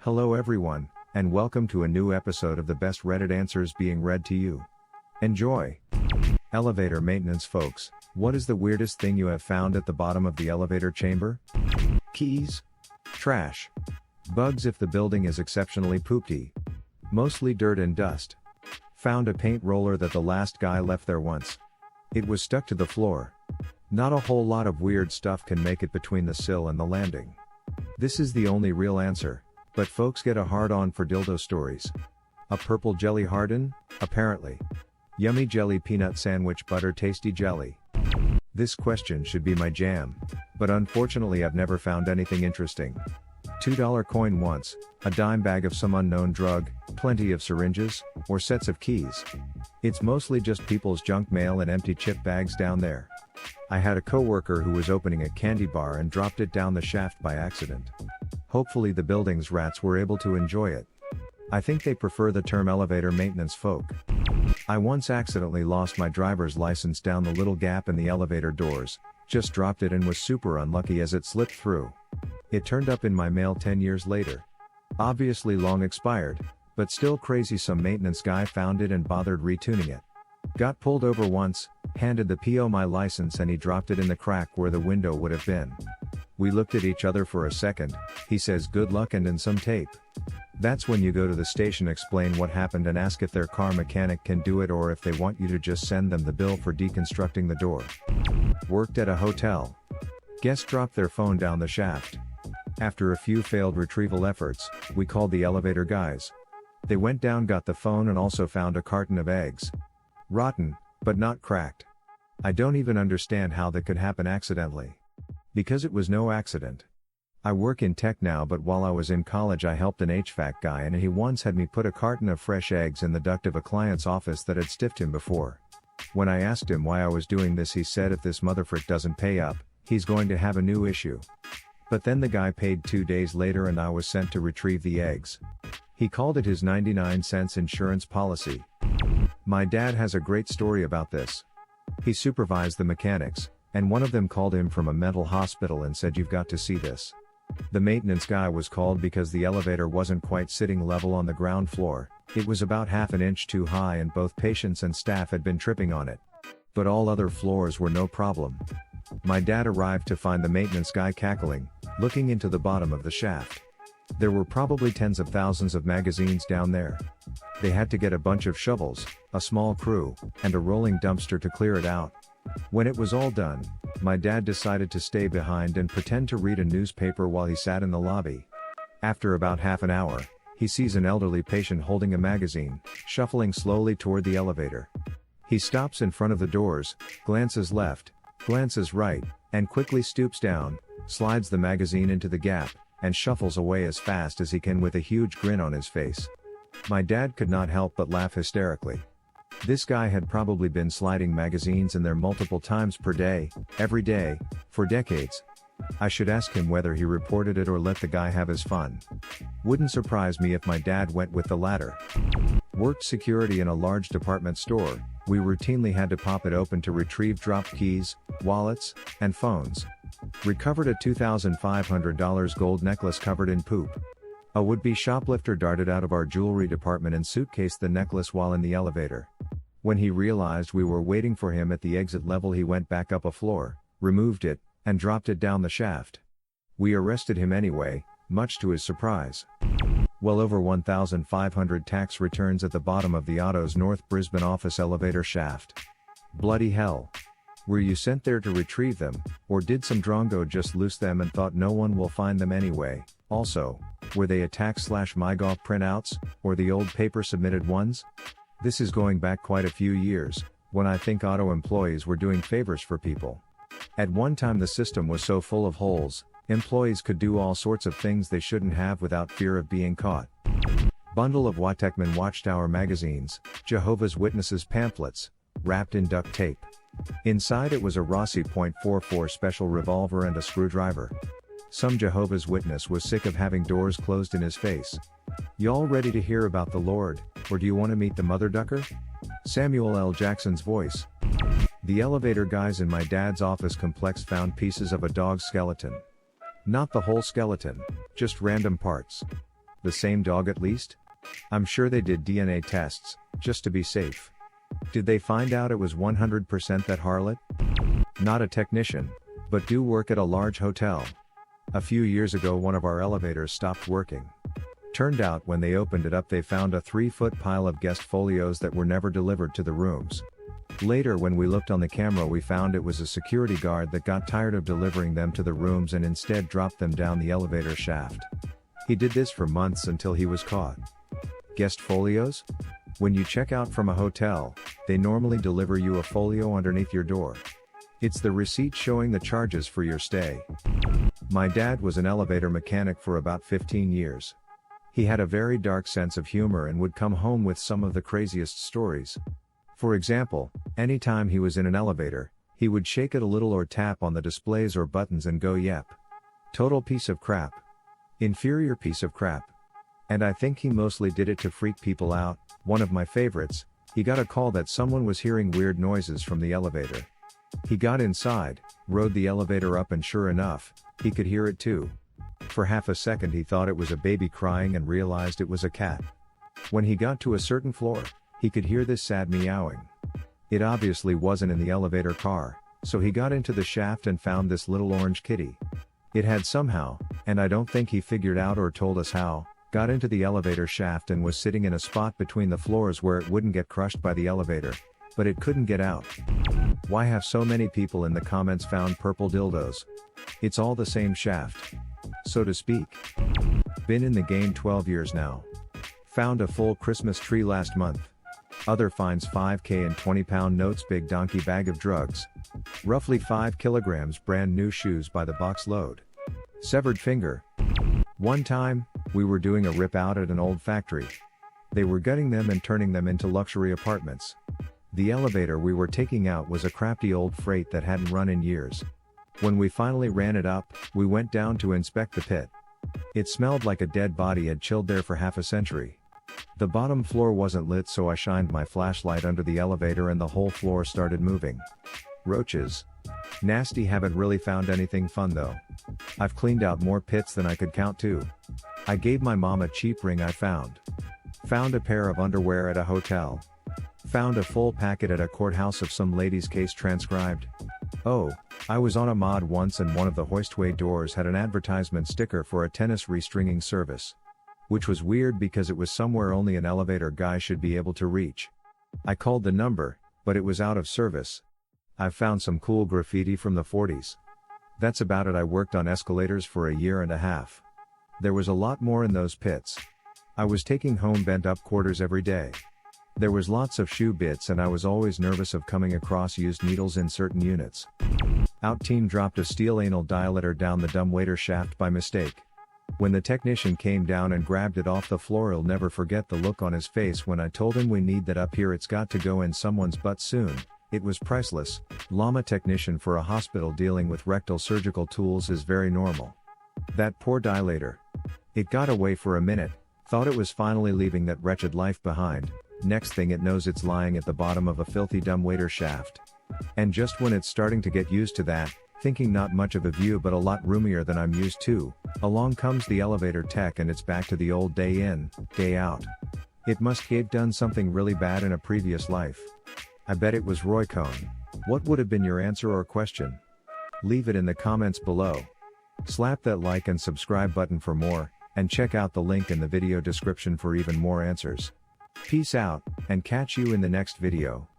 Hello everyone, and welcome to a new episode of the best Reddit answers being read to you. Enjoy! Elevator maintenance folks, what is the weirdest thing you have found at the bottom of the elevator chamber? Keys? Trash? Bugs if the building is exceptionally poopy? Mostly dirt and dust? Found a paint roller that the last guy left there once. It was stuck to the floor. Not a whole lot of weird stuff can make it between the sill and the landing. This is the only real answer, but folks get a hard-on for dildo stories. A purple jelly harden? Apparently. Yummy jelly peanut sandwich butter tasty jelly. This question should be my jam, but unfortunately I've never found anything interesting. $2 coin once, a dime bag of some unknown drug, plenty of syringes, or sets of keys. It's mostly just people's junk mail and empty chip bags down there. I had a coworker who was opening a candy bar and dropped it down the shaft by accident. Hopefully the building's rats were able to enjoy it. I think they prefer the term elevator maintenance folk. I once accidentally lost my driver's license down the little gap in the elevator doors, just dropped it and was super unlucky as it slipped through. It turned up in my mail 10 years later. Obviously long expired, but still crazy some maintenance guy found it and bothered retuning it. Got pulled over once, handed the PO my license and he dropped it in the crack where the window would have been. We looked at each other for a second, he says good luck and in some tape. That's when you go to the station, explain what happened and ask if their car mechanic can do it or if they want you to just send them the bill for deconstructing the door. Worked at a hotel. Guest dropped their phone down the shaft. After a few failed retrieval efforts, we called the elevator guys. They went down, got the phone and also found a carton of eggs. Rotten, but not cracked. I don't even understand how that could happen accidentally. Because it was no accident. I work in tech now, but while I was in college I helped an HVAC guy and he once had me put a carton of fresh eggs in the duct of a client's office that had stiffed him before. When I asked him why I was doing this, he said if this motherfrick doesn't pay up, he's going to have a new issue. But then the guy paid 2 days later and I was sent to retrieve the eggs. He called it his 99-cent insurance policy. My dad has a great story about this. He supervised the mechanics, and one of them called him from a mental hospital and said, "You've got to see this." The maintenance guy was called because the elevator wasn't quite sitting level on the ground floor, it was about half an inch too high and both patients and staff had been tripping on it. But all other floors were no problem. My dad arrived to find the maintenance guy cackling, looking into the bottom of the shaft. There were probably tens of thousands of magazines down there. They had to get a bunch of shovels, a small crew, and a rolling dumpster to clear it out. When it was all done, my dad decided to stay behind and pretend to read a newspaper while he sat in the lobby. After about half an hour, he sees an elderly patient holding a magazine, shuffling slowly toward the elevator. He stops in front of the doors, glances left, glances right, and quickly stoops down, slides the magazine into the gap, and shuffles away as fast as he can with a huge grin on his face. My dad could not help but laugh hysterically. This guy had probably been sliding magazines in there multiple times per day, every day, for decades. I should ask him whether he reported it or let the guy have his fun. Wouldn't surprise me if my dad went with the latter. Worked security in a large department store, we routinely had to pop it open to retrieve dropped keys, wallets, and phones. Recovered a $2,500 gold necklace covered in poop. A would-be shoplifter darted out of our jewelry department and suitcased the necklace while in the elevator. When he realized we were waiting for him at the exit level, he went back up a floor, removed it, and dropped it down the shaft. We arrested him anyway, much to his surprise. Well over 1,500 tax returns at the bottom of the Otto's North Brisbane office elevator shaft. Bloody hell. Were you sent there to retrieve them, or did some drongo just loose them and thought no one will find them anyway? Also, were they a tax/MyGov printouts, or the old paper submitted ones? This is going back quite a few years, when I think auto employees were doing favors for people. At one time the system was so full of holes, employees could do all sorts of things they shouldn't have without fear of being caught. Bundle of Watekman Watchtower magazines, Jehovah's Witnesses pamphlets, wrapped in duct tape. Inside it was a Rossi .44 special revolver and a screwdriver. Some Jehovah's Witness was sick of having doors closed in his face. "Y'all ready to hear about the Lord, or do you want to meet the mother ducker?" Samuel L. Jackson's voice. The elevator guys in my dad's office complex found pieces of a dog's skeleton. Not the whole skeleton, just random parts. The same dog at least? I'm sure they did DNA tests, just to be safe. Did they find out it was 100% that harlot? Not a technician, but do work at a large hotel. A few years ago one of our elevators stopped working. Turned out when they opened it up they found a 3-foot pile of guest folios that were never delivered to the rooms. Later when we looked on the camera we found it was a security guard that got tired of delivering them to the rooms and instead dropped them down the elevator shaft. He did this for months until he was caught. Guest folios? When you check out from a hotel, they normally deliver you a folio underneath your door. It's the receipt showing the charges for your stay. My dad was an elevator mechanic for about 15 years. He had a very dark sense of humor and would come home with some of the craziest stories. For example, anytime he was in an elevator, he would shake it a little or tap on the displays or buttons and go yep. Total piece of crap. Inferior piece of crap. And I think he mostly did it to freak people out. One of my favorites, he got a call that someone was hearing weird noises from the elevator. He got inside, rode the elevator up and sure enough, he could hear it too. For half a second he thought it was a baby crying and realized it was a cat. When he got to a certain floor, he could hear this sad meowing. It obviously wasn't in the elevator car, so he got into the shaft and found this little orange kitty. It had somehow, and I don't think he figured out or told us how, got into the elevator shaft and was sitting in a spot between the floors where it wouldn't get crushed by the elevator, but it couldn't get out. Why have so many people in the comments found purple dildos? It's all the same shaft, so to speak. Been in the game 12 years now. Found a full Christmas tree last month. Other finds 5K and 20-pound notes, big donkey bag of drugs. Roughly 5 kilograms brand new shoes by the box load. Severed finger. One time, we were doing a rip out at an old factory. They were gutting them and turning them into luxury apartments. The elevator we were taking out was a crappy old freight that hadn't run in years. When we finally ran it up, we went down to inspect the pit. It smelled like a dead body had chilled there for half a century. The bottom floor wasn't lit, so I shined my flashlight under the elevator and the whole floor started moving. Roaches. Nasty. Haven't really found anything fun though. I've cleaned out more pits than I could count too. I gave my mom a cheap ring I found. Found a pair of underwear at a hotel. Found a full packet at a courthouse of some lady's case transcribed. Oh, I was on a mod once and one of the hoistway doors had an advertisement sticker for a tennis restringing service. Which was weird because it was somewhere only an elevator guy should be able to reach. I called the number, but it was out of service. I've found some cool graffiti from the 40s. That's about it. I worked on escalators for a year and a half. There was a lot more in those pits. I was taking home bent up quarters every day. There was lots of shoe bits and I was always nervous of coming across used needles in certain units. Out team dropped a steel anal dilator down the dumbwaiter shaft by mistake. When the technician came down and grabbed it off the floor, I'll never forget the look on his face when I told him we need that up here, it's got to go in someone's butt soon. It was priceless. Llama technician for a hospital dealing with rectal surgical tools is very normal. That poor dilator. It got away for a minute, thought it was finally leaving that wretched life behind. Next thing it knows it's lying at the bottom of a filthy dumbwaiter shaft. And just when it's starting to get used to that, thinking not much of a view but a lot roomier than I'm used to, along comes the elevator tech and it's back to the old day in, day out. It must have done something really bad in a previous life. I bet it was Roy Cohn. What would have been your answer or question? Leave it in the comments below. Slap that like and subscribe button for more, and check out the link in the video description for even more answers. Peace out, and catch you in the next video.